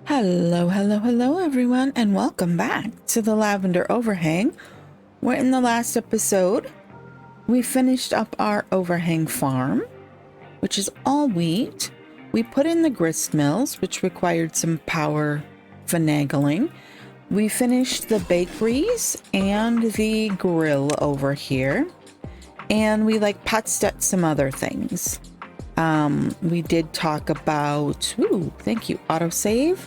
Hello, hello, hello, everyone, and welcome back to the Lavender Overhang. We're in the last episode. We finished up our overhang farm, which is all wheat. We put in the grist mills, which required some power finagling. We finished the bakeries and the grill over here. And we putzed some other things. We did talk about, thank you, autosave.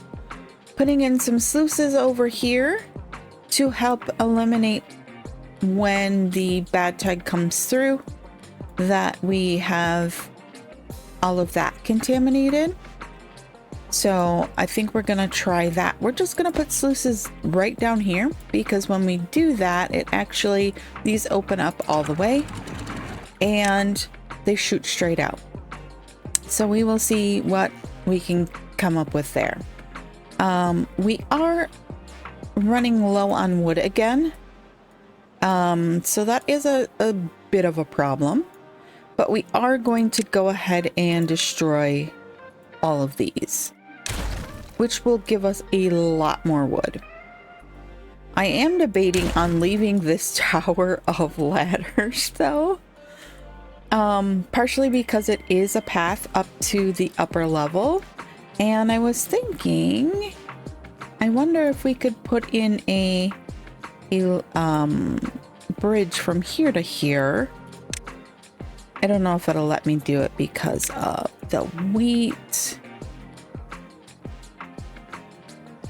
Putting in some sluices over here to help eliminate when the bad tide comes through that we have all of that contaminated. So I think we're gonna try that. We're just gonna put sluices right down here because when we do that, these open up all the way and they shoot straight out. So we will see what we can come up with there. We are running low on wood again. So that is a bit of a problem, but we are going to go ahead and destroy all of these, which will give us a lot more wood. I am debating on leaving this tower of ladders though. Partially because it is a path up to the upper level. And I was thinking, I wonder if we could put in a bridge from here to here. I don't know if it'll let me do it because of the wheat.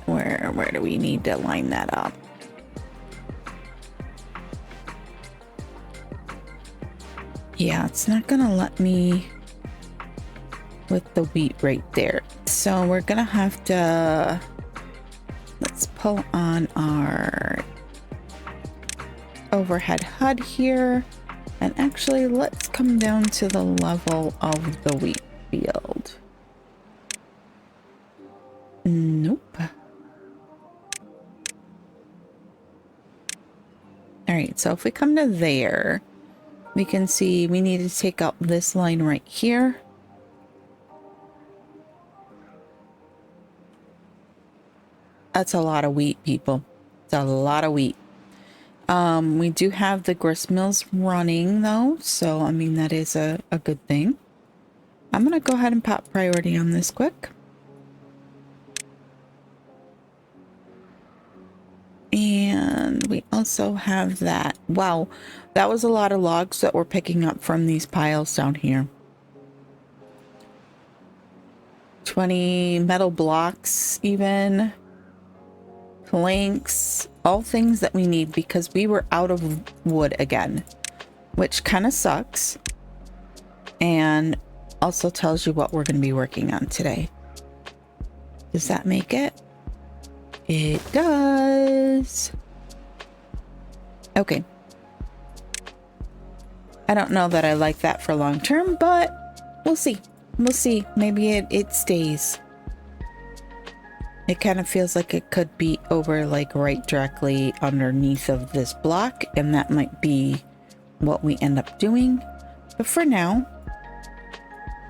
Where do we need to line that up? Yeah, it's not gonna let me with the wheat right there. So we're gonna have to, let's pull on our overhead HUD here. And actually let's come down to the level of the wheat field. Nope. All right, so if we come to there, we can see we need to take out this line right here. That's a lot of wheat, people. It's a lot of wheat. We do have the grist mills running though, so I mean that is a good thing. I'm gonna go ahead and pop priority on this quick. And we also have that. Wow, that was a lot of logs that we're picking up from these piles down here. 20 metal blocks even. Planks, all things that we need because we were out of wood again, which kind of sucks and also tells you what we're going to be working on today. Does that make it? It does. Okay. I don't know that I like that for long term, but we'll see. We'll see. Maybe it stays. It kind of feels like it could be over right directly underneath of this block, and that might be what we end up doing. But for now,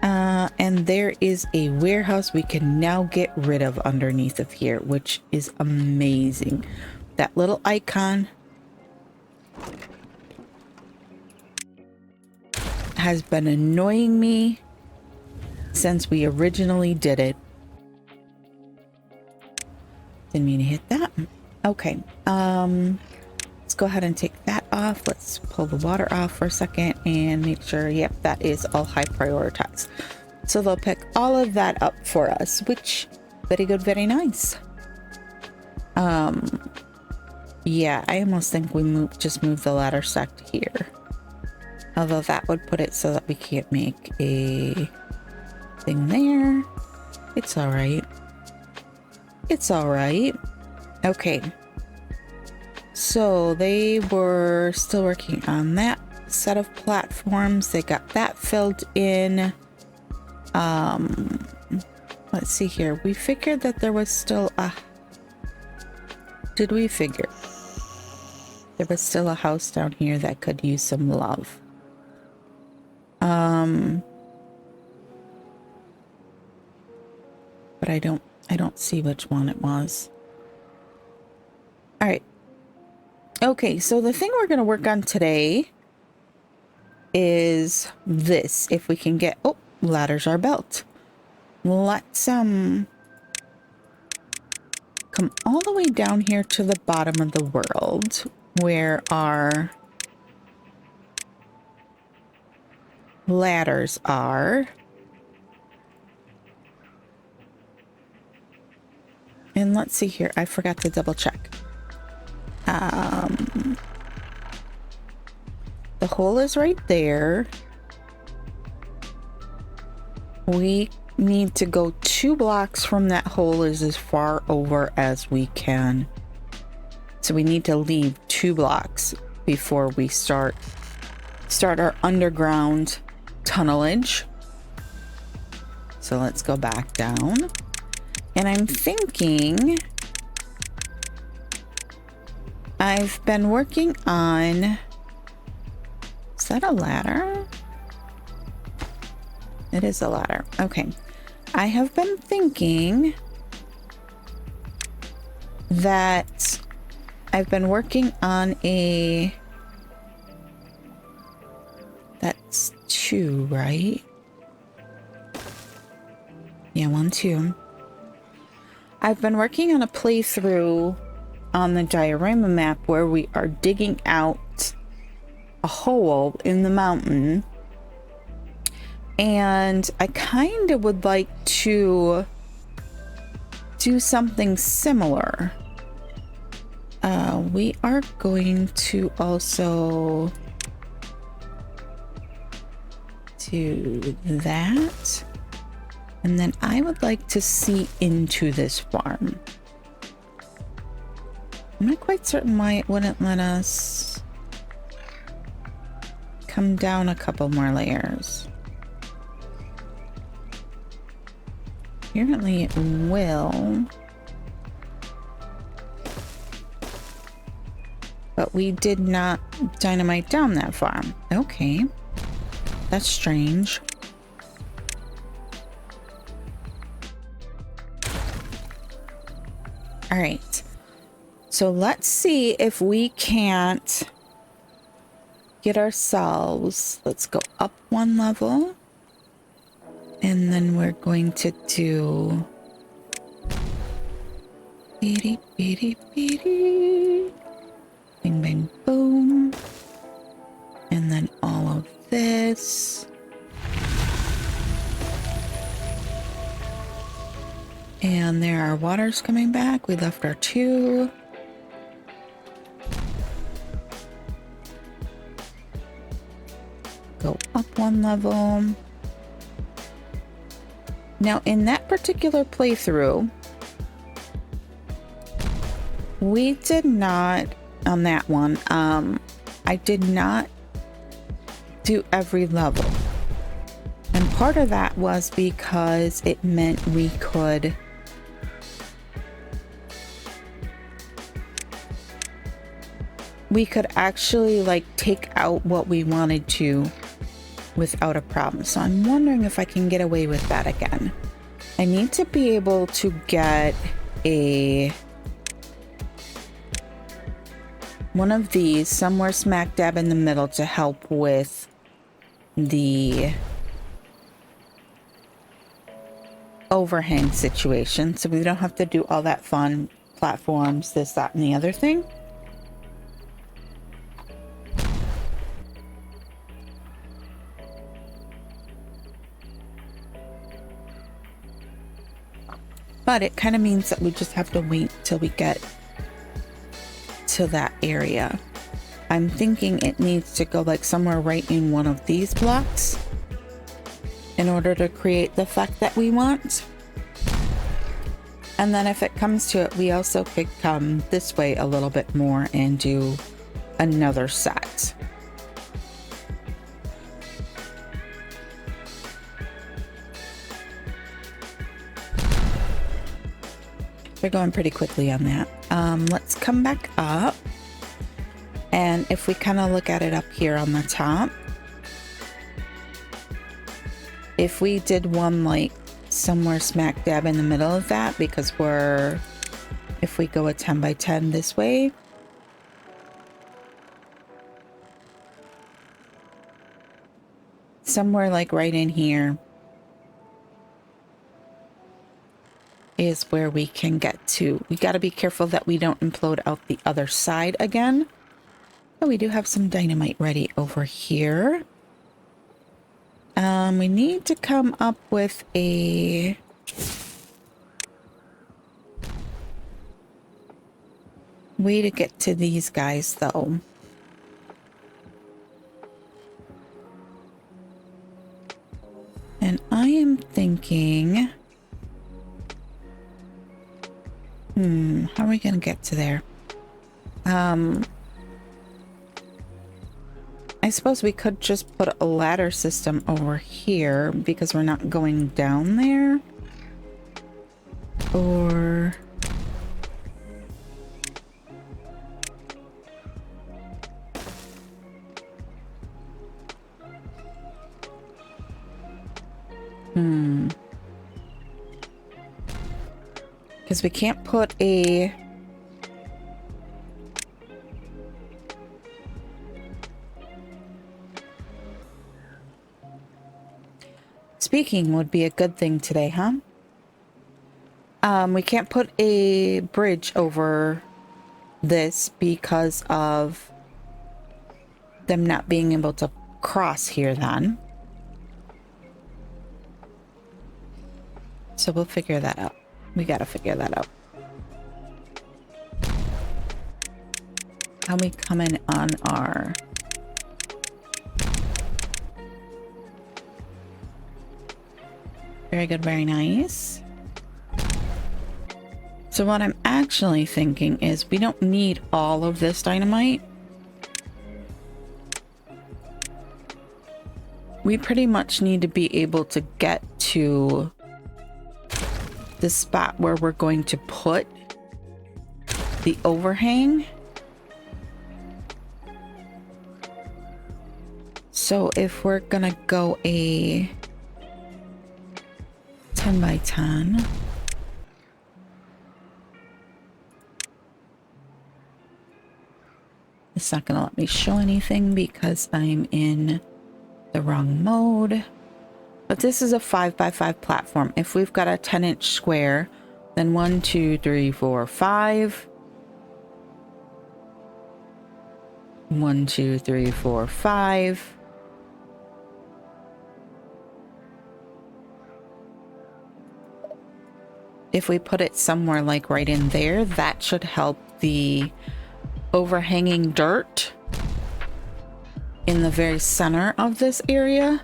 and there is a warehouse we can now get rid of underneath of here, which is amazing. That little icon has been annoying me since we originally did it. Didn't mean to hit that. Okay. Let's go ahead and take that off. Let's pull the water off for a second and make sure, yep, that is all high prioritized. So they'll pick all of that up for us, which very good, very nice. Yeah, I almost think we just move the ladder stack to here. Although that would put it so that we can't make a thing there. It's all right. It's all right. Okay. So they were still working on that set of platforms. They got that filled in. Let's see here. We figured that there was still a... Did we figure? There was still a house down here that could use some love. But I don't I don't see which one it was. All right. Okay, so the thing we're going to work on today is this. If we can get... Oh, ladders are built. Let's come all the way down here to the bottom of the world where our ladders are. And let's see here. I forgot to double check. The hole is right there. We need to go 2 blocks from that hole is as far over as we can. So we need to leave 2 blocks before we start our underground tunnelage. So let's go back down. And I'm thinking I've been working on... Is that a ladder? It is a ladder. Okay. I have been thinking that I've been working on a... That's 2, right? Yeah, 1, 2. I've been working on a playthrough on the diorama map where we are digging out a hole in the mountain, and I kind of would like to do something similar. We are going to also do that, and then I would like to see into this farm. I'm not quite certain why it wouldn't let us come down a couple more layers. Apparently it will. But we did not dynamite down that far. Okay. That's strange. All right. So let's see if we can't get ourselves... Let's go up 1 level. And then we're going to do... Beady, beady, beady. Bing, bang, boom. And then all of this. And there are waters coming back. We left our 2. Go up 1 level. Now, in that particular playthrough, we did not, on that one, I did not do every level. And part of that was because it meant we could actually like take out what we wanted to without a problem. So I'm wondering if I can get away with that again. I need to be able to get one of these somewhere smack dab in the middle to help with the overhang situation, so we don't have to do all that fun platforms, this, that, and the other thing. But it kind of means that we just have to wait till we get to that area. I'm thinking it needs to go like somewhere right in one of these blocks in order to create the effect that we want. And then if it comes to it, we also could come this way a little bit more and do another set. We're going pretty quickly on that. Let's come back up. And if we kind of look at it up here on the top, if we did one like somewhere smack dab in the middle of that, because if we go a 10 by 10 this way, somewhere like right in here is where we can get to. We got to be careful that we don't implode out the other side again. Oh, we do have some dynamite ready over here. We need to come up with a way to get to these guys, though. And I am thinking, how are we going to get to there? I suppose we could just put a ladder system over here because we're not going down there. Or... because we can't put a... Speaking would be a good thing today, huh? We can't put a bridge over this because of them not being able to cross here then. So we'll figure that out. We gotta figure that out. How we come in on our... Very good, very nice. So what I'm actually thinking is we don't need all of this dynamite. We pretty much need to be able to get to the spot where we're going to put the overhang. So if we're gonna go a 10 by 10, it's not gonna let me show anything because I'm in the wrong mode. But this is a 5 by 5 platform. If we've got a 10-inch square, then 1, 2, 3, 4, 5. 1, 2, 3, 4, 5. If we put it somewhere like right in there, that should help the overhanging dirt in the very center of this area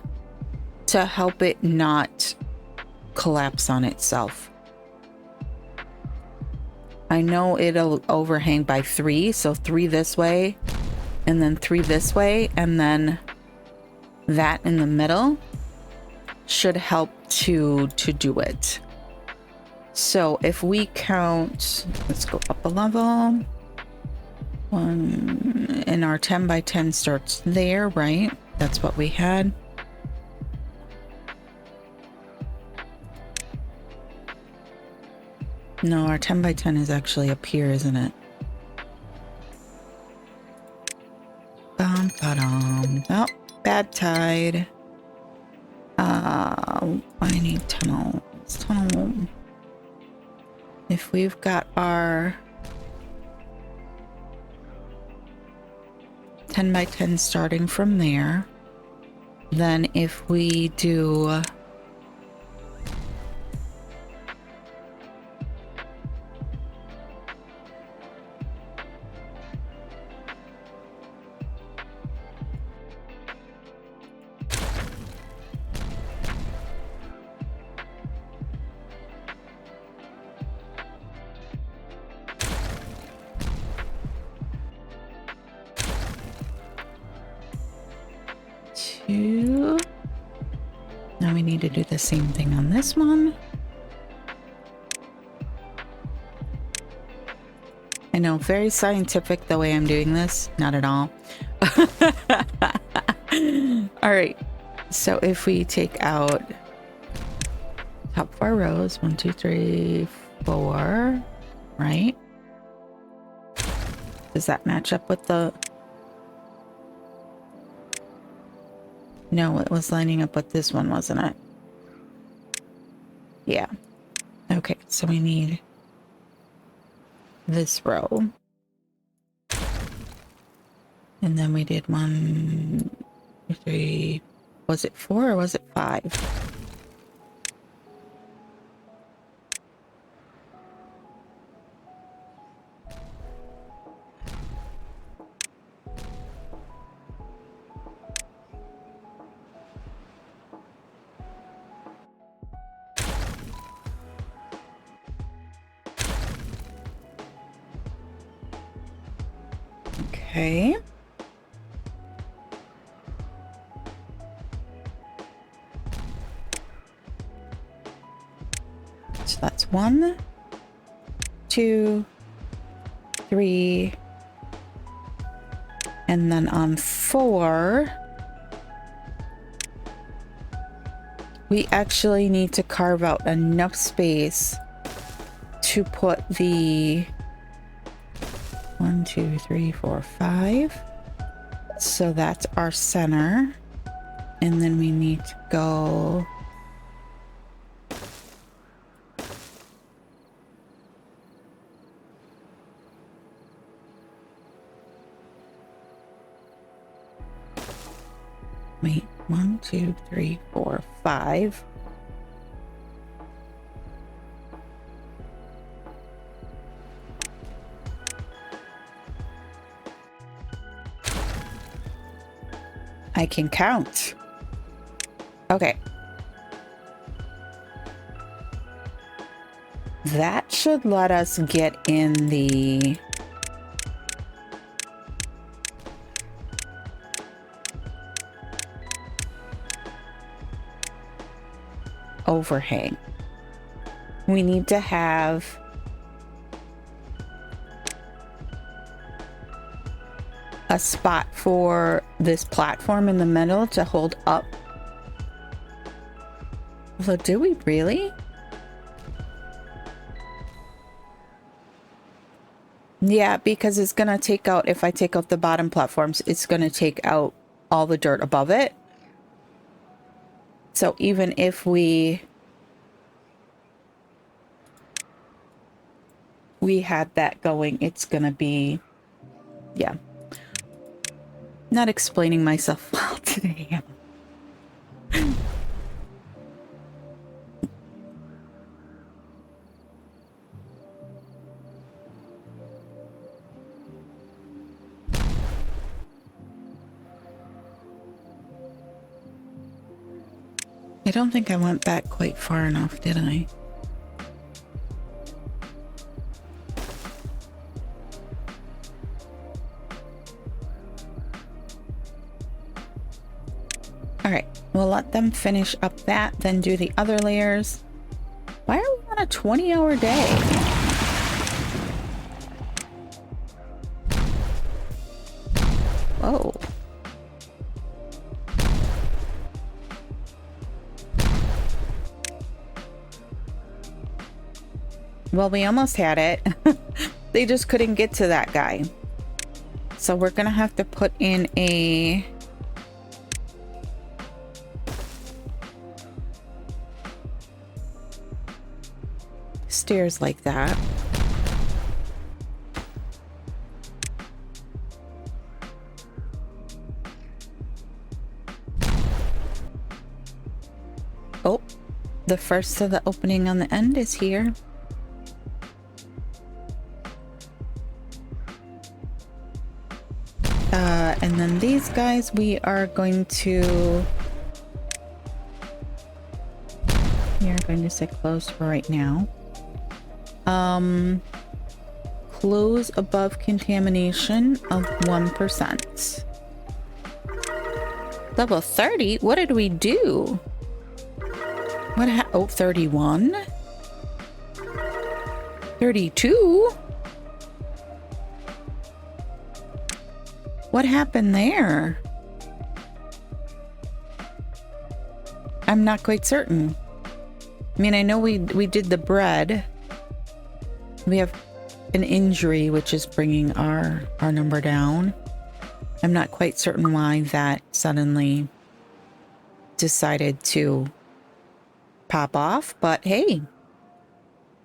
to help it not collapse on itself. I know it'll overhang by 3, so 3 this way, and then 3 this way, and then that in the middle should help to do it. So if we count, let's go up a level. 1, and our 10 by 10 starts there, right? That's what we had. No, our 10 by 10 is actually up here, isn't it? Oh, bad tide. I need tunnels. Tunnel. If we've got our 10 by 10 starting from there, then if we do now we need to do the same thing on this one. I know, very scientific the way I'm doing this. Not at all. All right. So if we take out Top 4 rows. 1, 2, 3, 4. Right? Does that match up with the... No, it was lining up with this one, wasn't it? Yeah. Okay, so we need this row. And then we did 1, 2, 3. Was it 4 or was it 5? Okay. So that's 1, 2, 3. And then on 4, we actually need to carve out enough space to put the 1, 2, 3, 4, 5. So that's our center. And then we need to go... Wait, 1, 2, 3, 4, 5. I can count. Okay. That should let us get in the... overhang. We need to have a spot for this platform in the middle to hold up. So do we really? Yeah, because it's gonna take out, if I take out the bottom platforms, it's gonna take out all the dirt above it. So even if we had that going, it's gonna be, yeah. Not explaining myself well today. I don't think I went back quite far enough, did I? All right, we'll let them finish up that, then do the other layers. Why are we on a 20-hour day? Whoa. Well, we almost had it. They just couldn't get to that guy. So we're gonna have to put in a... stairs like that. Oh, the first of the opening on the end is here. And then these guys we are going to... we are going to say closed for right now. Close above contamination of 1%. Level 30? What did we do? Oh, 31? 32? What happened there? I'm not quite certain. I mean, I know we did the bread. We have an injury, which is bringing our number down. I'm not quite certain why that suddenly decided to pop off, but hey,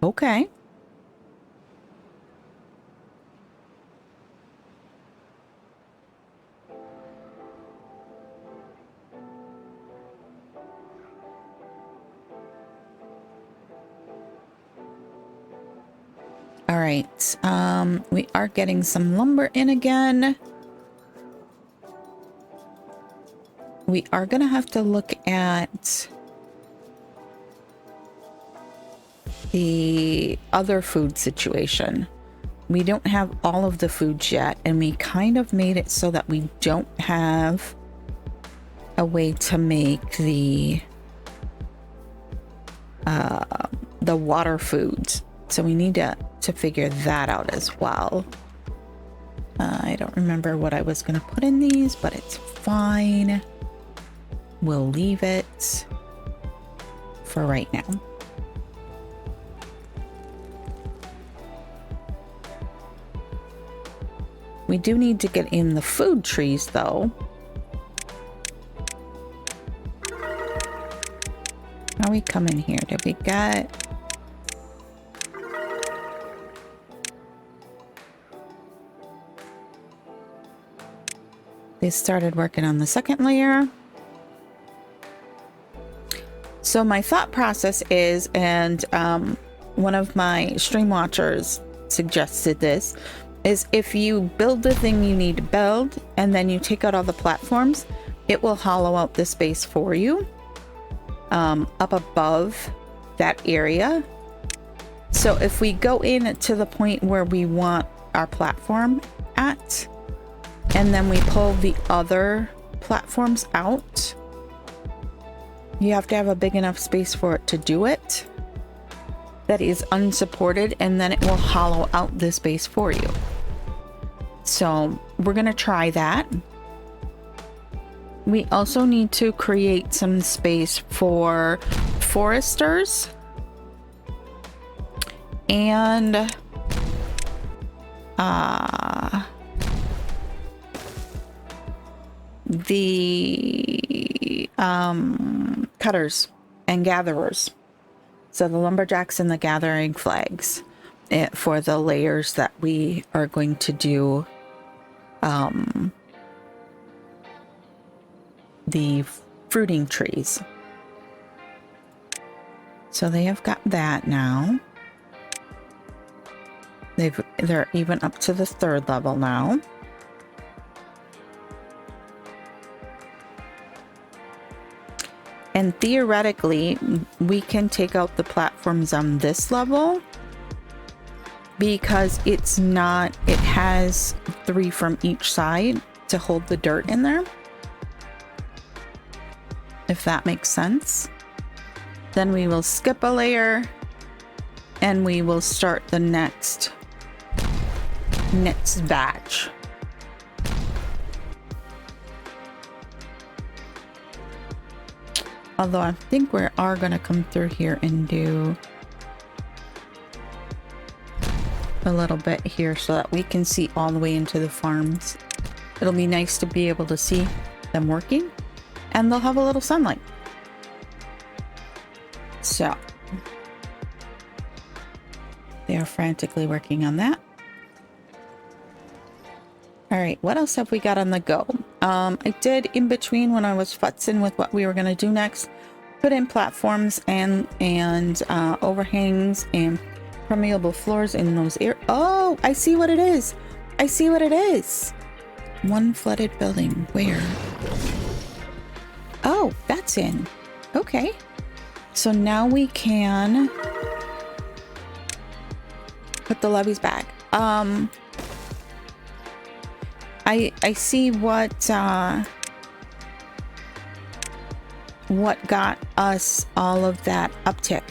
okay. All right, we are getting some lumber in again. We are gonna have to look at the other food situation. We don't have all of the foods yet, and we kind of made it so that we don't have a way to make the water foods. So we need to figure that out as well. I don't remember what I was going to put in these, but it's fine. We'll leave it for right now. We do need to get in the food trees, though. How we coming here? Did we get... They started working on the second layer. So my thought process is, and one of my stream watchers suggested this, is if you build the thing you need to build and then you take out all the platforms, it will hollow out the space for you up above that area. So if we go in to the point where we want our platform at, and then we pull the other platforms out, you have to have a big enough space for it to do it that is unsupported, and then it will hollow out the space for you. So we're gonna try that. We also need to create some space for foresters and the cutters and gatherers. So the lumberjacks and the gathering flags for the layers that we are going to do the fruiting trees. So they have got that now. They're even up to the 3rd level now. And theoretically, we can take out the platforms on this level because it's not, it has 3 from each side to hold the dirt in there. If that makes sense. Then we will skip a layer and we will start the next batch. Although I think we are going to come through here and do a little bit here so that we can see all the way into the farms. It'll be nice to be able to see them working, and they'll have a little sunlight. So they are frantically working on that. All right, what else have we got on the go? I did, in between when I was futzing with what we were going to do next, put in platforms and overhangs and permeable floors in those areas. Oh, I see what it is. I see what it is. One flooded building. Where? Oh, that's in. Okay. So now we can put the levees back. I see what got us all of that uptick.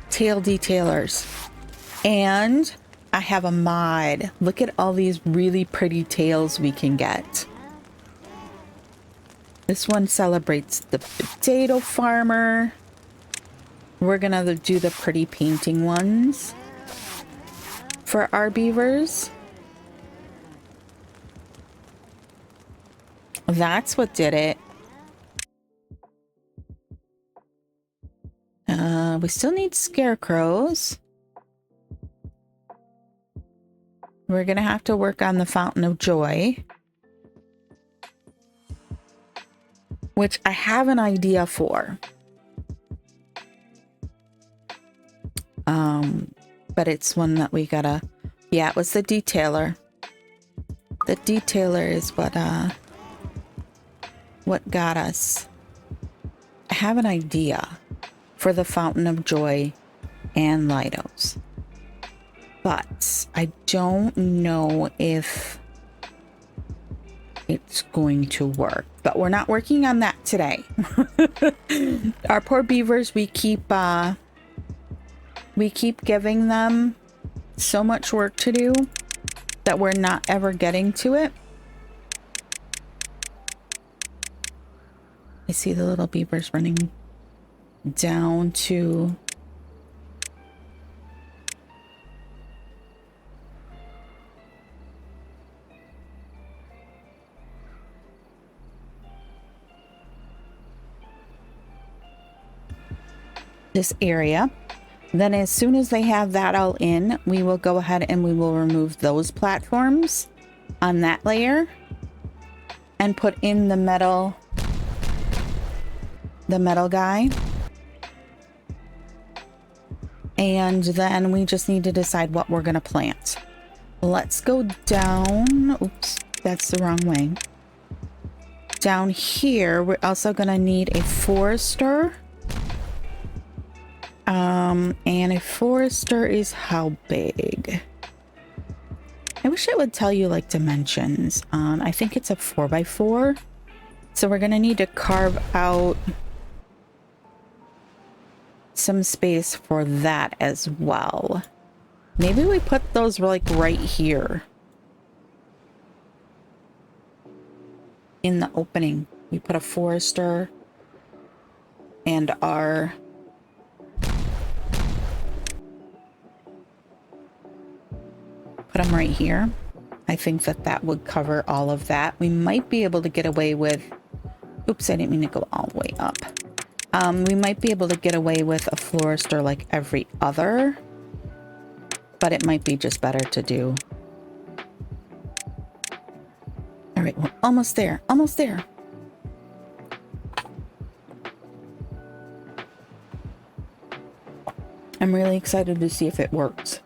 Tail detailers. And I have a mod. Look at all these really pretty tails we can get. This one celebrates the potato farmer. We're gonna do the pretty painting ones for our beavers. That's what did it. We still need scarecrows. We're gonna have to work on the Fountain of Joy, which I have an idea for. But it's one that we gotta... Yeah, it was the detailer. The detailer is what got us. I have an idea for the Fountain of Joy and Lidos, but I don't know if it's going to work. But we're not working on that today. Our poor beavers, we keep giving them so much work to do that we're not ever getting to it. I see the little beavers running down to this area. Then as soon as they have that all in, we will go ahead and we will remove those platforms on that layer and put in the metal guy. And then we just need to decide what we're going to plant. Let's go down. Oops, that's the wrong way. Down here, we're also going to need a forester. And a forester is how big? I wish it would tell you like dimensions. I think it's a 4x4. So we're going to need to carve out some space for that as well. Maybe we put those like right here in the opening. We put a forester and our put them right here. I think that that would cover all of that. We might be able to get away with... Oops, I didn't mean to go all the way up. We might be able to get away with a forester like every other, but it might be just better to do. All right, we're almost there. Almost there. I'm really excited to see if it works.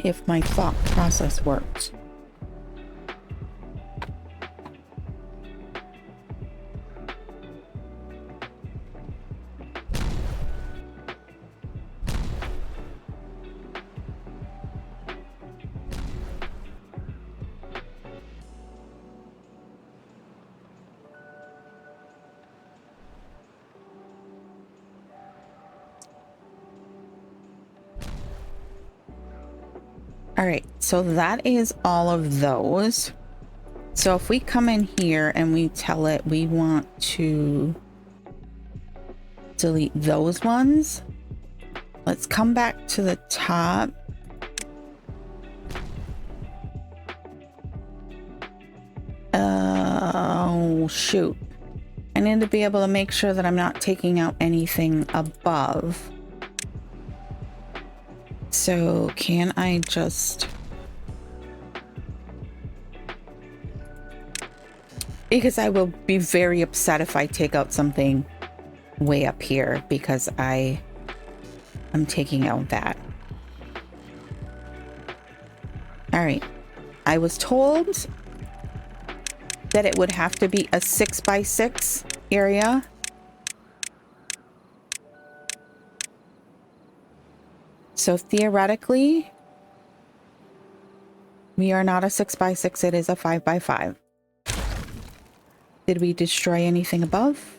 If my thought process works. All right, so that is all of those. So if we come in here and we tell it we want to delete those ones, let's come back to the top. Oh, shoot. I need to be able to make sure that I'm not taking out anything above. So can I just... Because I will be very upset if I take out something way up here because I'm taking out that. All right. I was told that it would have to be a 6x6 area. So theoretically, we are not a 6x6, it is a 5x5. Did we destroy anything above?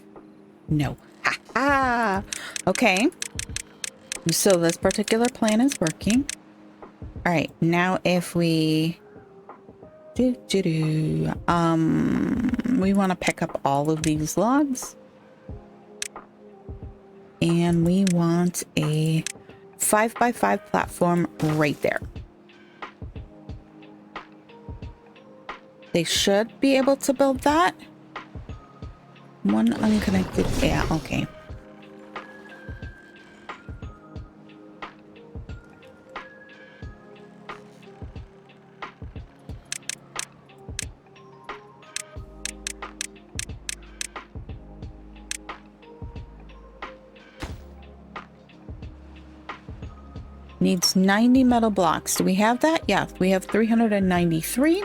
No. Ha ha! Okay. So this particular plan is working. All right, now if we We want to pick up all of these logs. And we want a 5x5 platform right there. They should be able to build that. One unconnected. Yeah, okay. Needs 90 metal blocks. Do we have that? Yeah, we have 393.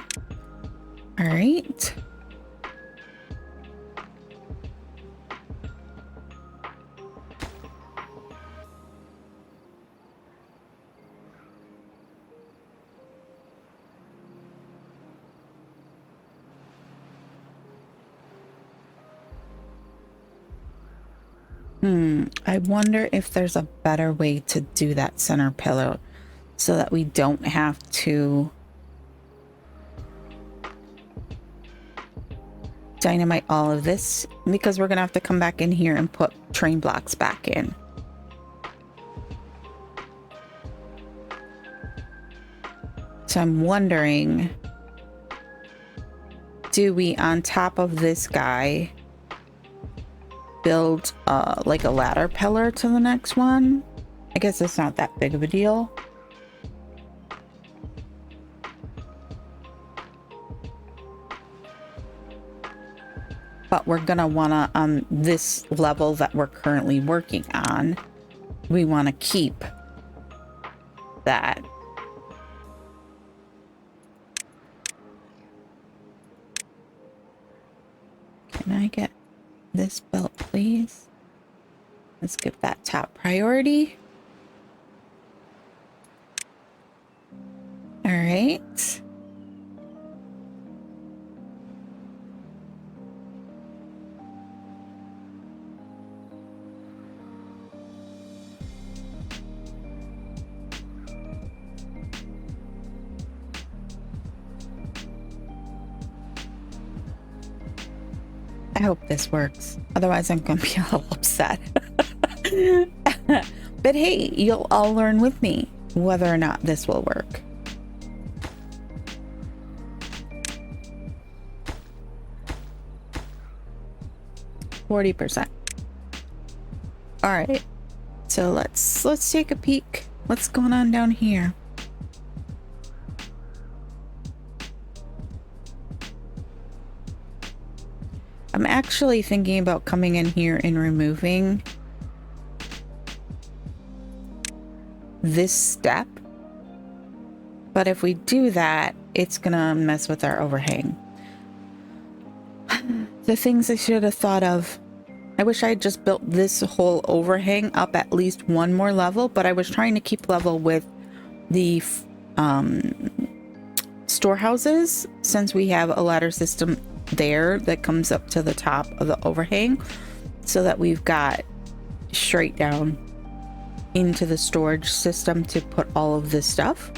All right. I wonder if there's a better way to do that center pillar so that we don't have to dynamite all of this, because we're gonna have to come back in here and put train blocks back in. So I'm wondering, do we, on top of this guy, build like a ladder pillar to the next one? I guess it's not that big of a deal. But we're gonna wanna, on this level that we're currently working on, we wanna keep that. Can I get this built, please? Let's give that top priority. All right. I hope this works. Otherwise, I'm going to be a little upset. But hey, you'll all learn with me whether or not this will work. %. All right. So let's take a peek. What's going on down here? I'm actually thinking about coming in here and removing this step. But if we do that, it's gonna mess with our overhang. The things I should have thought of. I wish I had just built this whole overhang up at least one more level, but I was trying to keep level with the storehouses, since we have a ladder system there that comes up to the top of the overhang, so that we've got straight down into the storage system to put all of this stuff.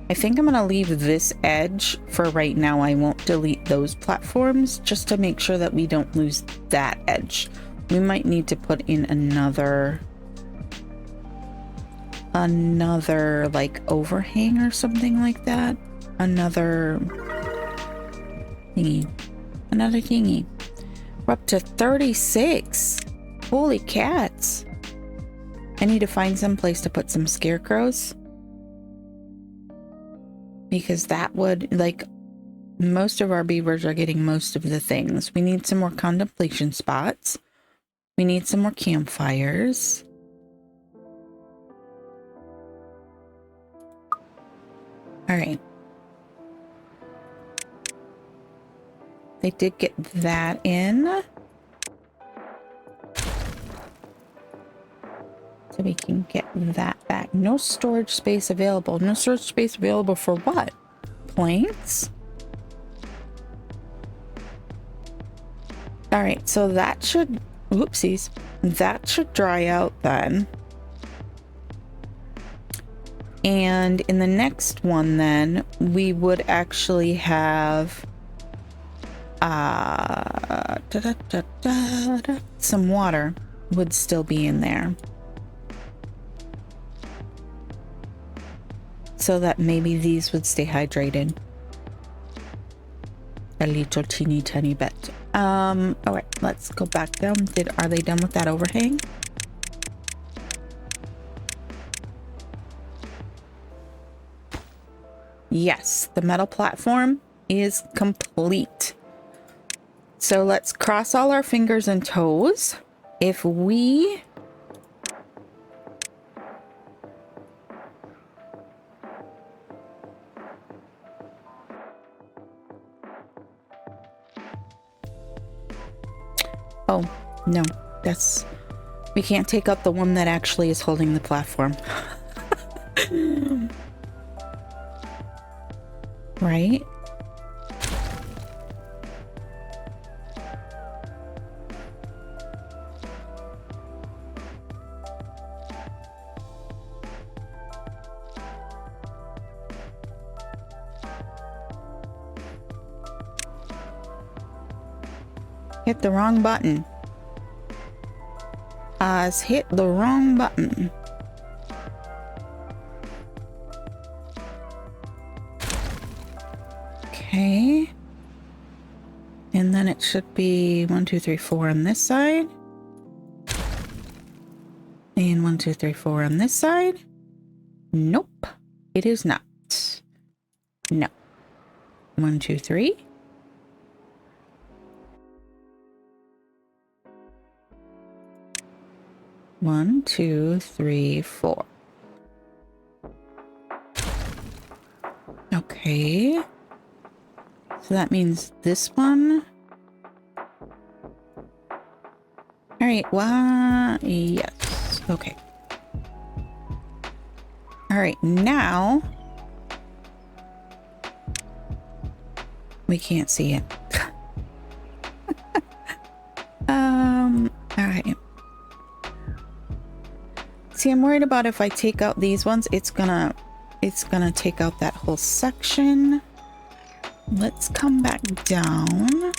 I think I'm gonna leave this edge for right now. I won't delete those platforms, just to make sure that we don't lose that edge. We might need to put in another like overhang or something like that. Another thingy. We're up to 36. Holy cats. I need to find some place to put some scarecrows, because that would, like, most of our beavers are getting most of the things. We need some more contemplation spots. We need some more campfires. All right. They did get that in. So we can get that back. No storage space available. No storage space available for what? Planks? All right, so that should, whoopsies. That should dry out then. And in the next one, then, we would actually have some water would still be in there. So that maybe these would stay hydrated. A little teeny tiny bit. All right, let's go back down. Are they done with that overhang? Yes, the metal platform is complete. So let's cross all our fingers and toes. If we oh, no, we can't take up the one that actually is holding the platform. Right? Hit the wrong button. Oz hit the wrong button. Okay. And then it should be 1, 2, 3, 4 on this side. And 1, 2, 3, 4 on this side. Nope. It is not. No. 1, 2, 3. One, 2, 3, 4. Okay. So that means this one. All right. Well, yes. Okay. All right. Now we can't see it. All right. See, I'm worried about if I take out these ones, it's gonna take out that whole section. Let's come back down.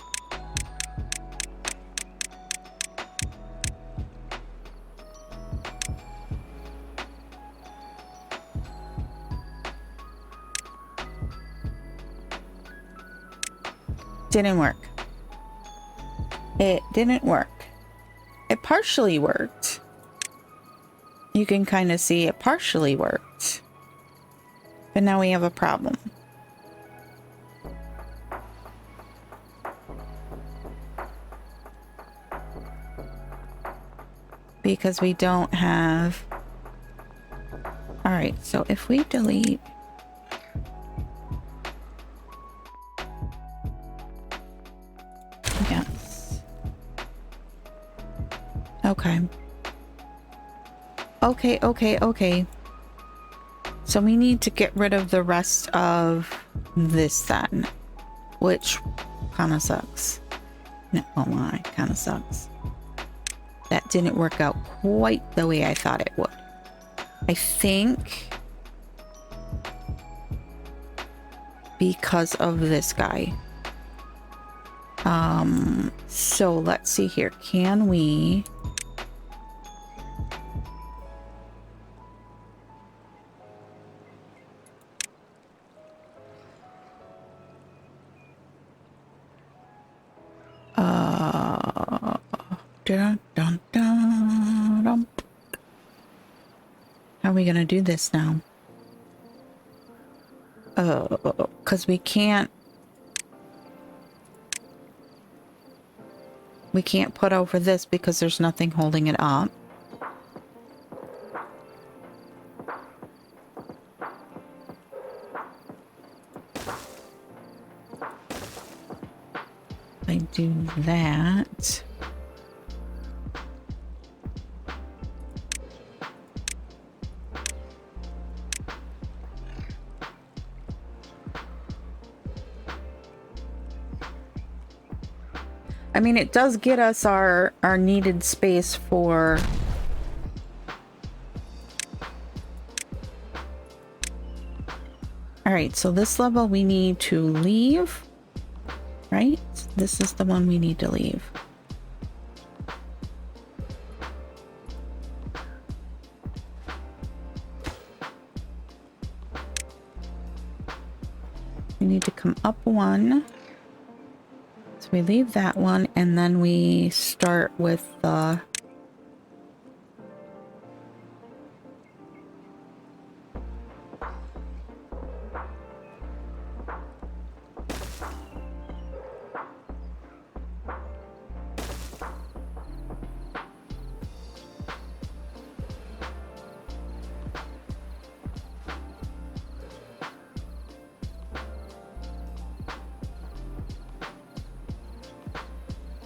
Didn't work. It didn't work. It partially worked. You can kind of see it partially worked. But now we have a problem. Because we don't have... Alright, so if we delete... Yes. Okay. Okay. So we need to get rid of the rest of this then. Which kind of sucks. No, oh my, kind of sucks. That didn't work out quite the way I thought it would. I think because of this guy. So let's see here. Can we... How are we gonna do this now? Because we can't put over this because there's nothing holding it up. I do that. I mean, it does get us our needed space for All right, so this level we need to leave, right? This is the one we need to leave. We need to come up one. So we leave that one and then we start with the...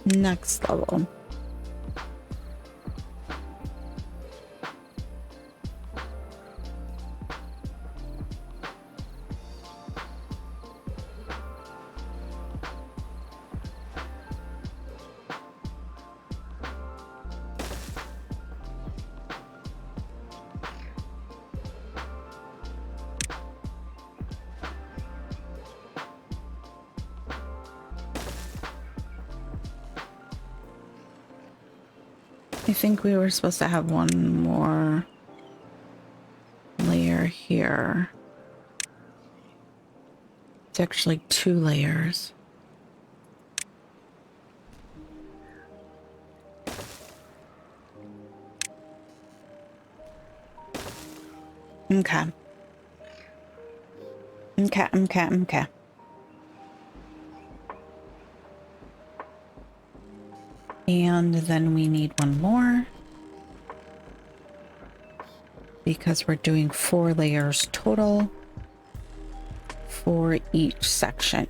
next level. I think we were supposed to have one more layer here. It's actually 2 layers. Okay. Okay. And then we need one more. Because we're doing 4 layers total for each section.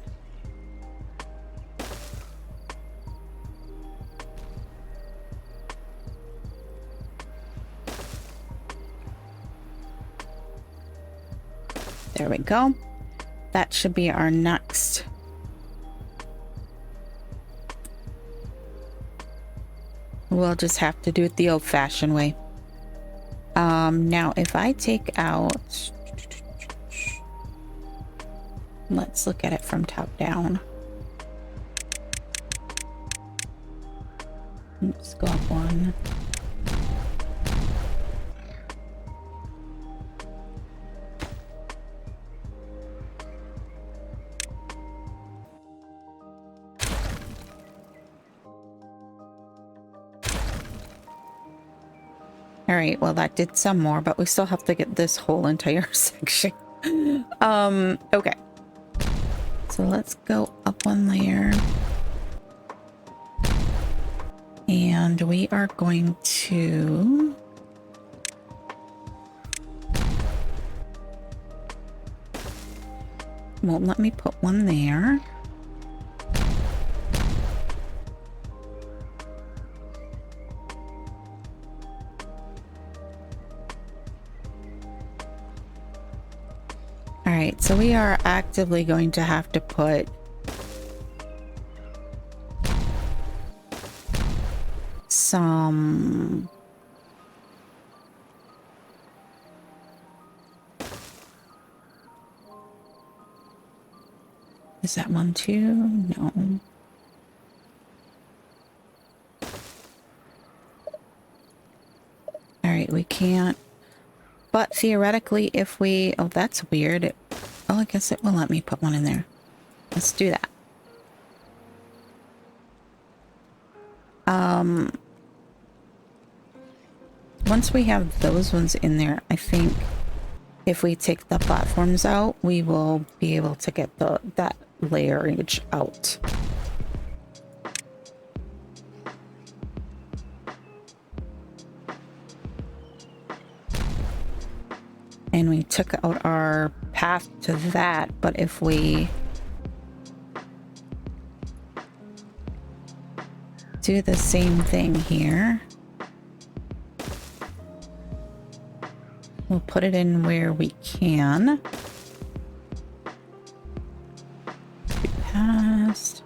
There we go. That should be our next. We'll just have to do it the old-fashioned way. Now if I take out, let's look at it from top down. Let's go up one. All right, well that did some more, but we still have to get this whole entire section. Okay. So let's go up one layer. And we are going to... won't let me put one there. All right, so we are actively going to have to put some is that one too? No. All right, we can't. But theoretically, if we... oh, that's weird. Oh, I guess it will let me put one in there. Let's do that. Once we have those ones in there, I think if we take the platforms out, we will be able to get that layerage out. And we took out our path to that, but if we do the same thing here, we'll put it in where we can. Past.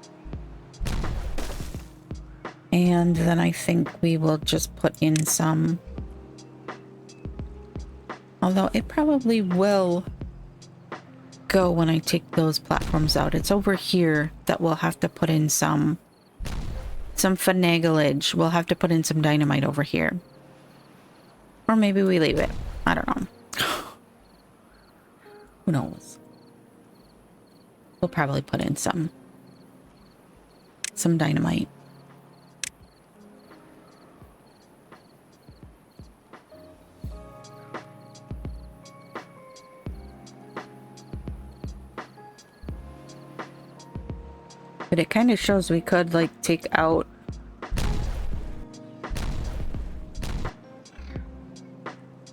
And then I think we will just put in some... although it probably will go when I take those platforms out. It's over here that we'll have to put in some finaglage. We'll have to put in some dynamite over here. Or maybe we leave it. I don't know. Who knows? We'll probably put in some dynamite. But it kind of shows we could like take out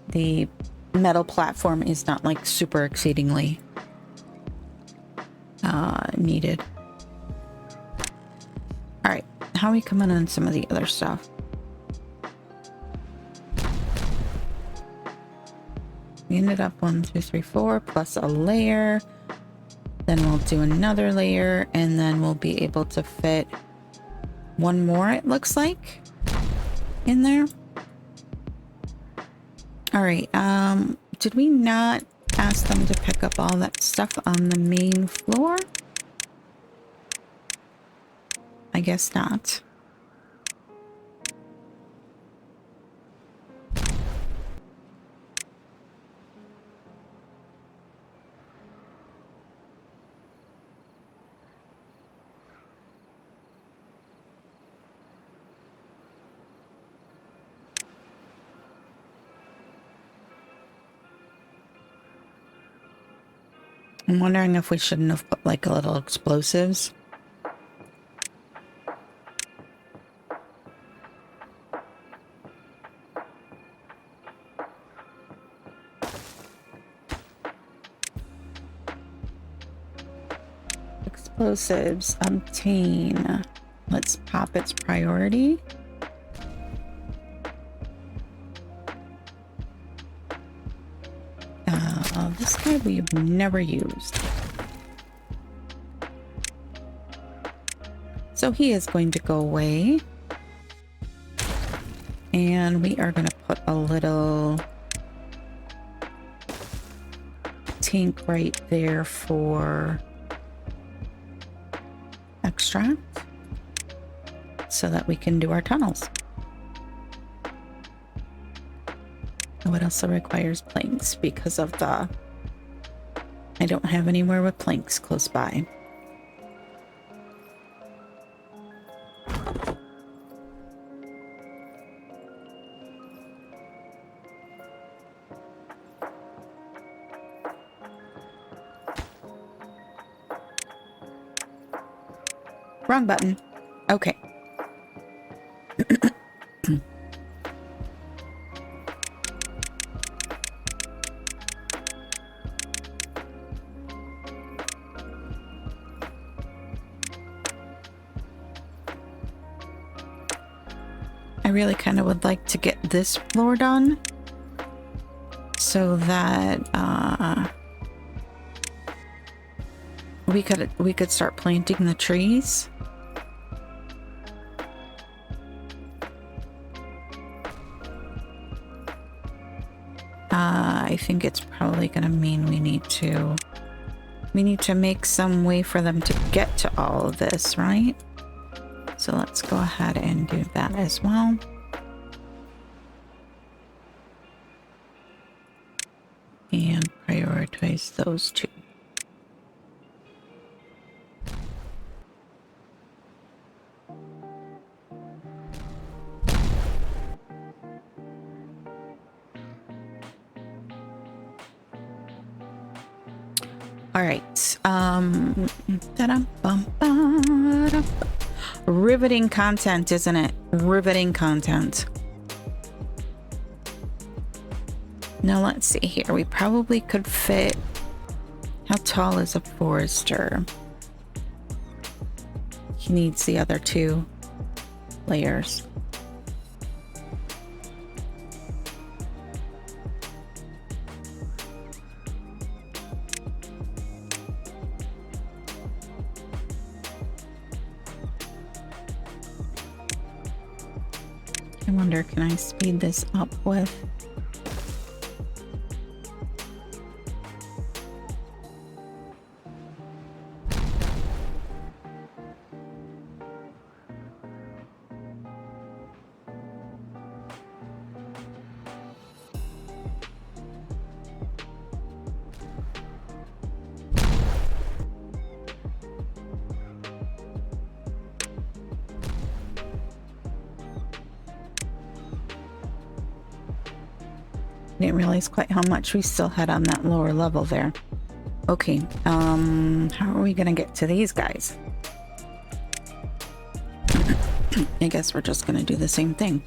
the metal platform is not like super exceedingly needed. All right, how are we coming on some of the other stuff? We ended up 1, 2, 3, 4 plus a layer. Then we'll do another layer, and then we'll be able to fit one more, it looks like, in there. All right, did we not ask them to pick up all that stuff on the main floor? I guess not. I'm wondering if we shouldn't have put like a little explosives. Explosives obtain. Let's pop its priority. This guy we've never used. So he is going to go away. And we are going to put a little tank right there for extract so that we can do our tunnels. Oh, it also requires planks because of the... I don't have anywhere with planks close by. Wrong button. Okay. I really kind of would like to get this floor done so that we could start planting the trees. I think it's probably going to mean we need to make some way for them to get to all of this, right? So let's go ahead and do that as well. And prioritize those two. All right. Riveting content, isn't it? Riveting content. Now let's see here. We probably could fit... How tall is a forester? He needs the other two layers. I wonder, can I speed this up with... Didn't realize quite how much we still had on that lower level there. Okay, how are we gonna get to these guys? I guess we're just gonna do the same thing.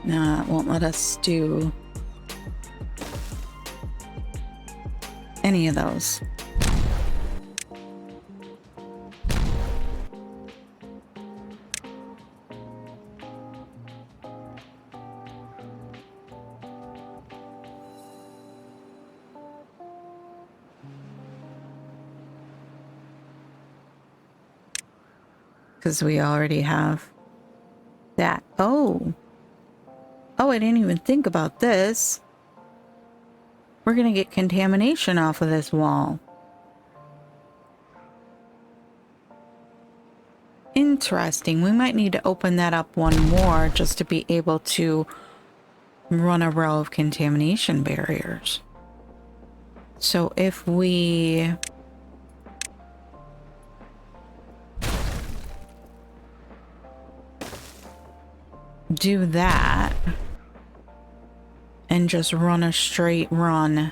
Nah, it won't let us do any of those. Because we already have that. Oh, I didn't even think about this. We're going to get contamination off of this wall. Interesting. We might need to open that up one more just to be able to run a row of contamination barriers. So if we do that and just run a straight run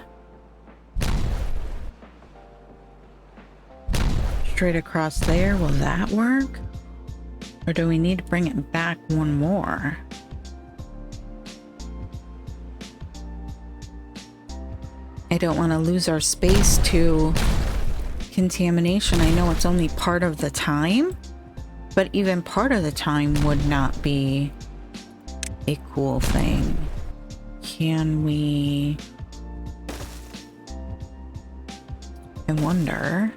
straight across there, will that work? Or do we need to bring it back one more? I don't want to lose our space to contamination. I know it's only part of the time, but even part of the time would not be a cool thing. Can we... I wonder...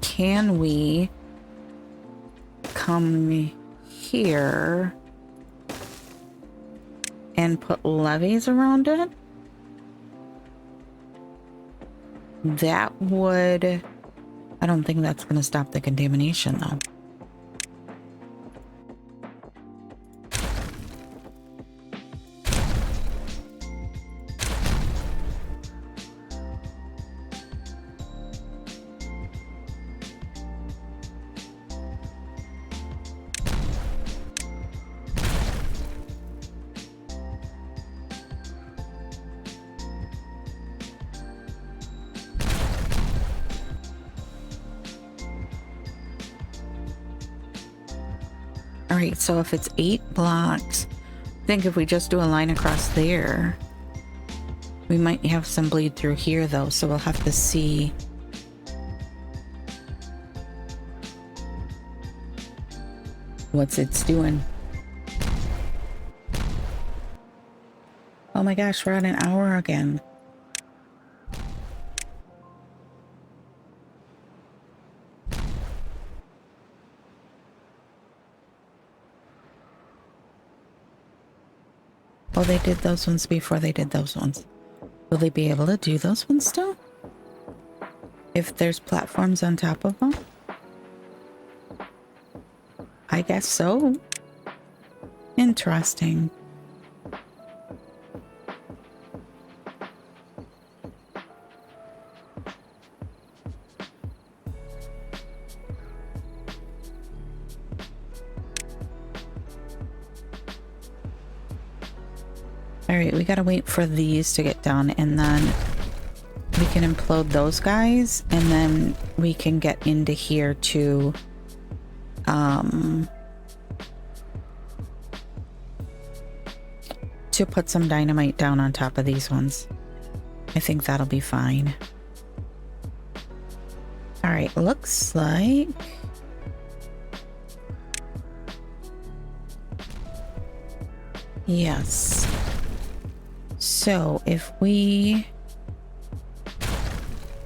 can we come here and put levees around it? That would... I don't think that's going to stop the contamination, though. Alright, so if it's 8 blocks, I think if we just do a line across there, we might have some bleed through here though, so we'll have to see. What's it's doing. Oh my gosh, we're at an hour again. Oh, they did those ones before they did those ones. Will they be able to do those ones still? If there's platforms on top of them? I guess so. Interesting. Alright, we gotta wait for these to get done, and then we can implode those guys, and then we can get into here to put some dynamite down on top of these ones. I think that'll be fine. Alright, looks like... yes. So if we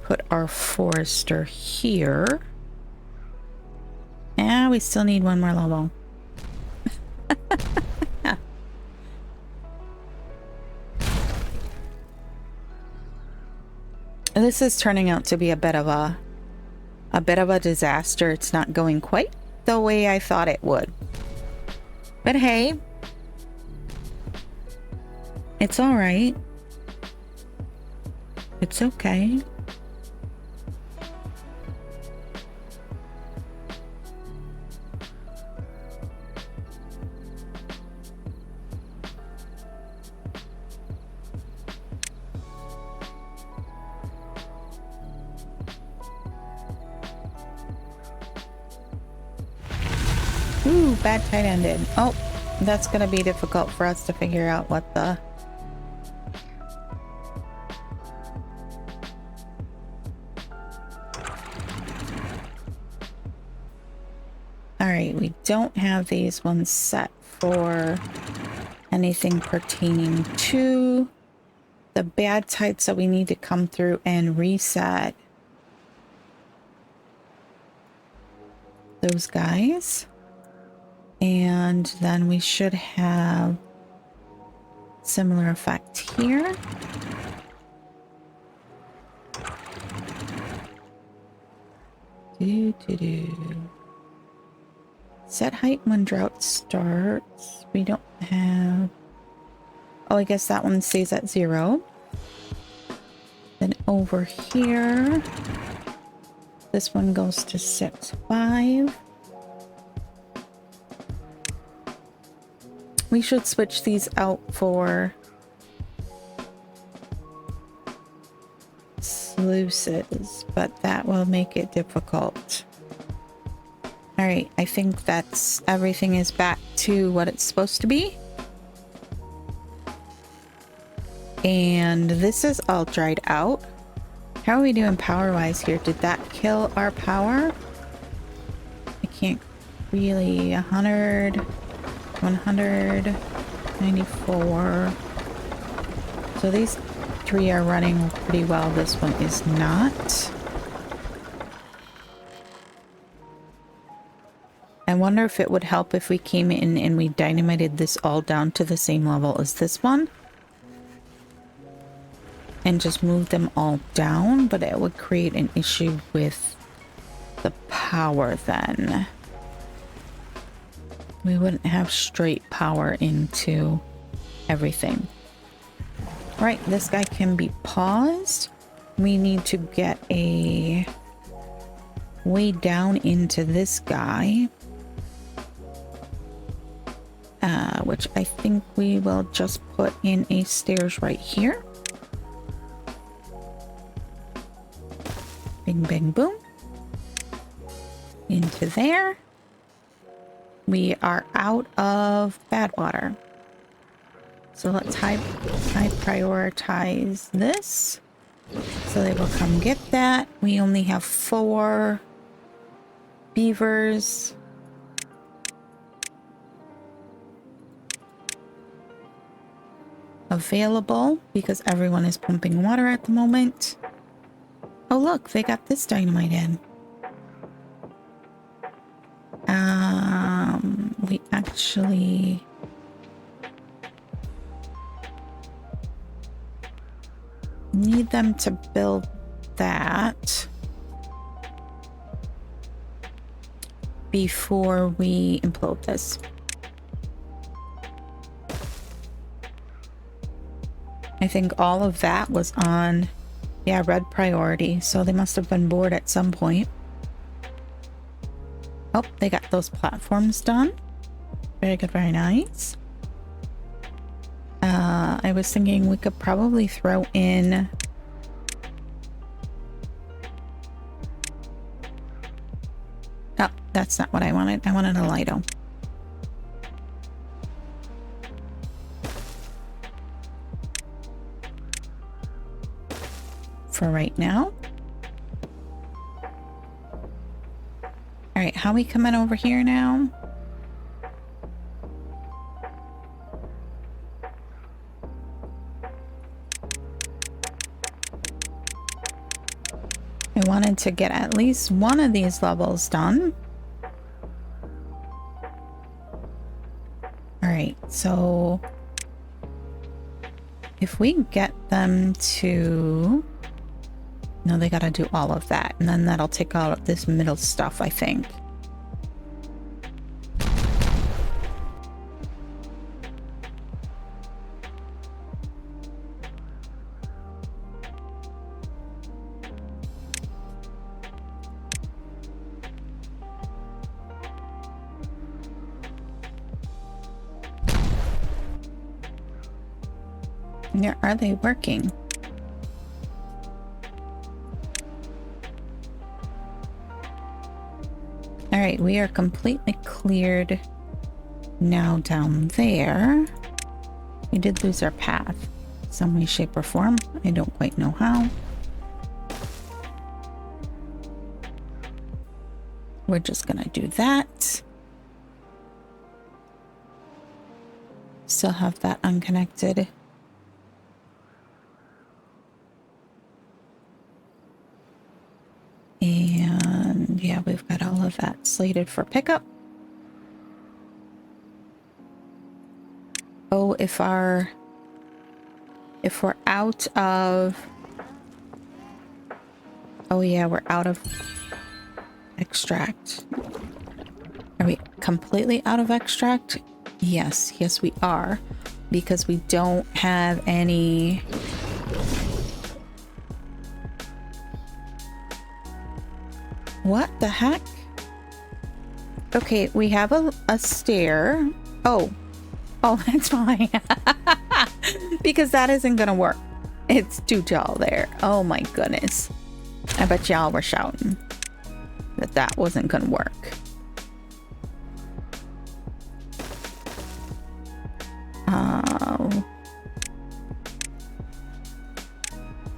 put our forester here, and we still need one more level. This is turning out to be a bit of a disaster. It's not going quite the way I thought it would. But hey, it's all right. It's okay. Ooh, bad tide ended. Oh, that's gonna be difficult for us to figure out what the... Alright, we don't have these ones set for anything pertaining to the bad tide, so we need to come through and reset those guys. And then we should have similar effect here. Set height when drought starts. We don't have... Oh, I guess that one stays at 0. Then over here, this one goes to 6.5. We should switch these out for sluices, but that will make it difficult. All right, I think that's everything is back to what it's supposed to be. And this is all dried out. How are we doing power-wise here? Did that kill our power? I can't really... 100... 194. So these 3 are running pretty well. This one is not. I wonder if it would help if we came in and we dynamited this all down to the same level as this one. And just move them all down, but it would create an issue with the power then. We wouldn't have straight power into everything. All right, this guy can be paused. We need to get a way down into this guy. Which I think we will just put in a stairs right here. Bing, bang, boom. Into there. We are out of badwater. So let's high prioritize this. So they will come get that. We only have 4 beavers. Available because everyone is pumping water at the moment. Oh look, they got this dynamite in. We actually need them to build that before we implode this. I think all of that was on, yeah, red priority, so they must have been bored at some point. Oh, they got those platforms done. Very good, very nice. I was thinking we could probably throw in... Oh, that's not what I wanted. I wanted a Lido. For right now. All right, how we coming over here now? I wanted to get at least one of these levels done. All right, so if we get them to... No, they gotta do all of that, and then that'll take out this middle stuff, I think. Where are they working? All right, we are completely cleared now down there. We did lose our path some way, shape, or form. I don't quite know how. We're just gonna do that. Still have that unconnected. And yeah, we've got all of that slated for pickup. Oh, if we're out of... Oh yeah, we're out of extract. Are we completely out of extract? Yes, yes we are. Because we don't have any... What the heck? Okay, we have a stair. Oh, that's fine. Because that isn't gonna work. It's too tall there. Oh my goodness. I bet y'all were shouting that wasn't gonna work.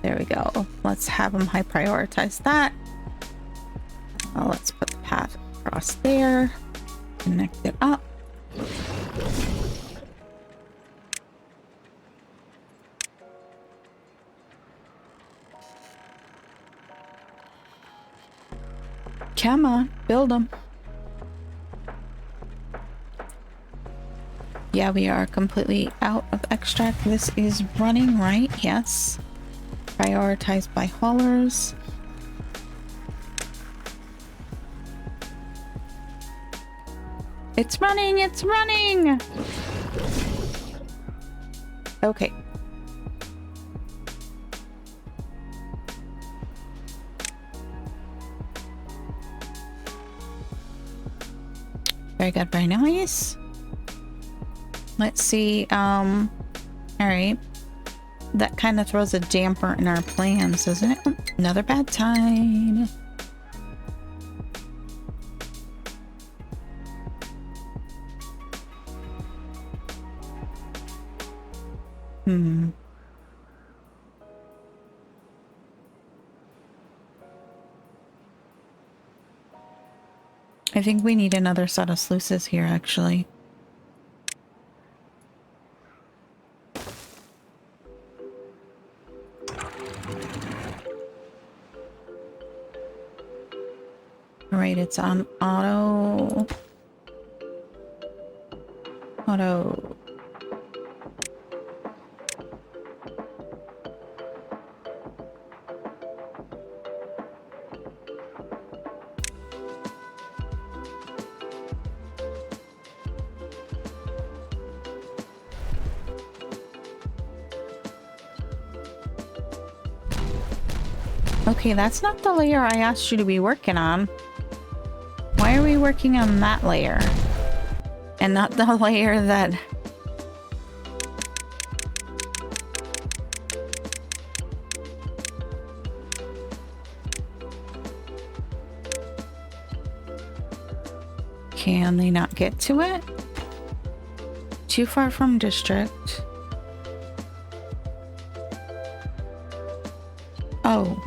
There we go. Let's have them high prioritize that. Let's put the path across there. Connect it up. Come on, build them. Yeah, we are completely out of extract. This is running, right? Yes. Prioritized by haulers. It's running! It's running! Okay. Very good, very nice. Let's see, all right. That kind of throws a damper in our plans, doesn't it? Another bad tide. I think we need another set of sluices here, actually. All right, it's on auto. Auto. Okay, that's not the layer I asked you to be working on. Why are we working on that layer? And not the layer that... Can they not get to it? Too far from district. Oh.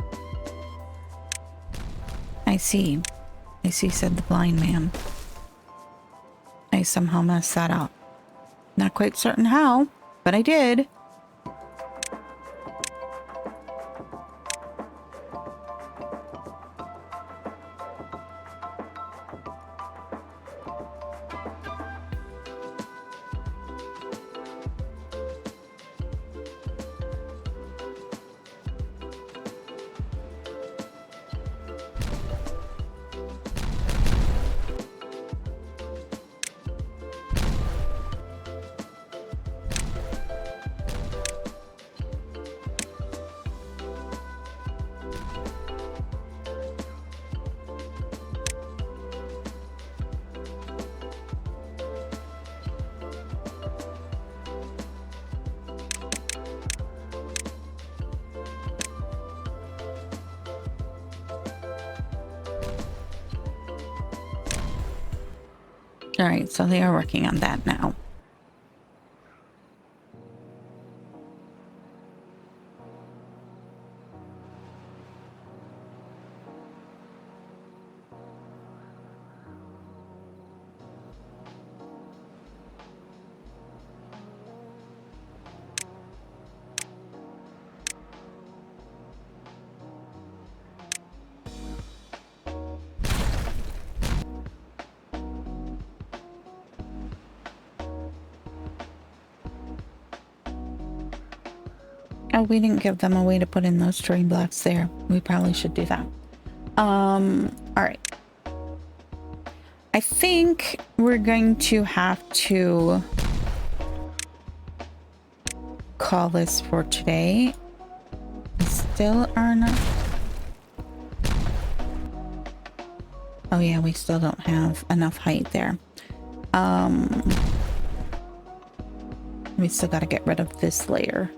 I see. I see, said the blind man. I somehow messed that up. Not quite certain how, but I did. All right, so they are working on that now. Oh, we didn't give them a way to put in those terrain blocks there. We probably should do that. All right. I think we're going to have to call this for today. We still are not. Oh yeah, we still don't have enough height there. We still got to get rid of this layer.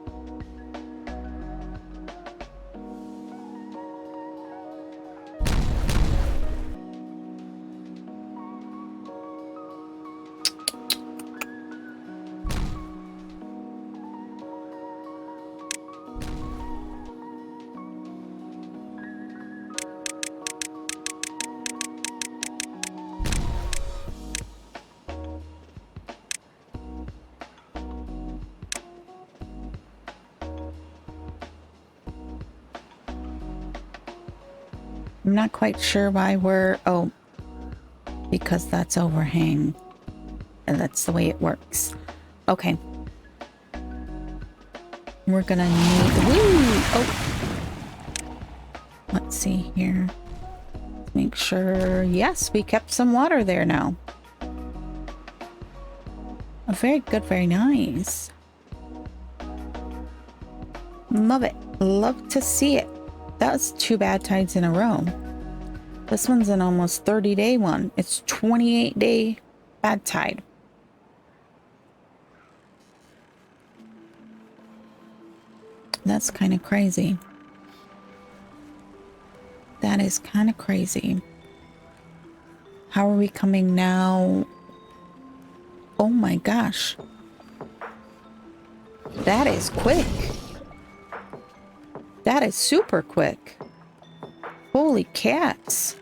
I'm not quite sure why we're... Oh, because that's overhang. And that's the way it works. Okay. We're gonna need... Woo! Oh! Let's see here. Let's make sure... Yes, we kept some water there now. Oh, very good, very nice. Love it. Love to see it. That's 2 bad tides in a row. This one's an almost 30-day one. It's 28-day bad tide. That's kind of crazy. That is kind of crazy. How are we coming now? Oh my gosh. That is quick. That is super quick. Holy cats.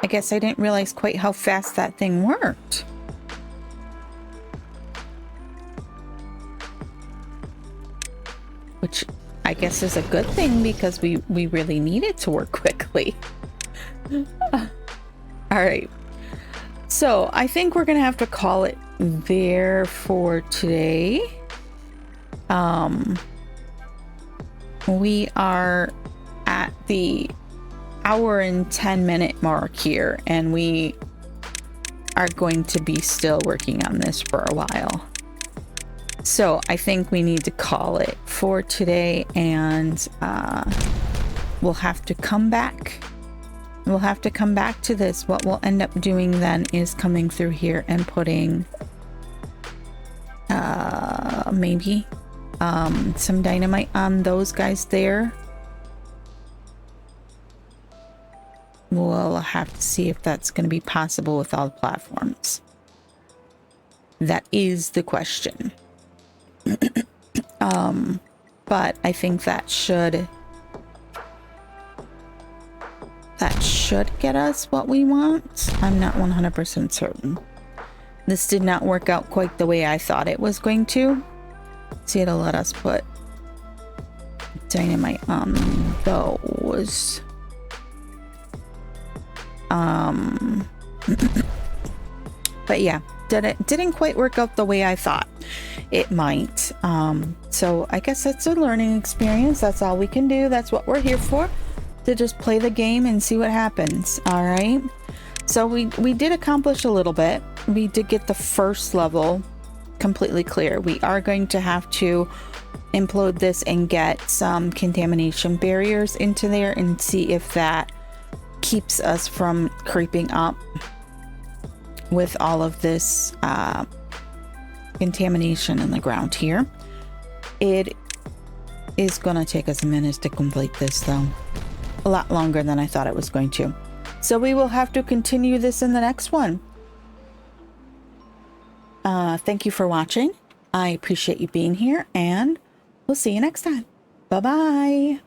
I guess I didn't realize quite how fast that thing worked. Which I guess is a good thing because we really need it to work quickly. All right. So I think we're going to have to call it there for today. We are at the hour and 10-minute mark here, and we are going to be still working on this for a while. So I think we need to call it for today, and we'll have to come back. We'll have to come back to this. What we'll end up doing then is coming through here and putting maybe some dynamite on those guys there. We'll have to see if that's going to be possible with all the platforms. That is the question. But I think that should get us what we want. I'm not 100% certain. This did not work out quite the way I thought it was going to. See, it'll let us put dynamite on those. But yeah, didn't quite work out the way I thought it might. So I guess it's a learning experience. That's all we can do. That's what we're here for, to just play the game and see what happens. All right. So we did accomplish a little bit. We did get the first level completely clear. We are going to have to implode this and get some contamination barriers into there and see if that keeps us from creeping up with all of this contamination in the ground here. It is going to take us a minute to complete this, though. A lot longer than I thought it was going to. So we will have to continue this in the next one. Thank you for watching. I appreciate you being here, and we'll see you next time. Bye-bye.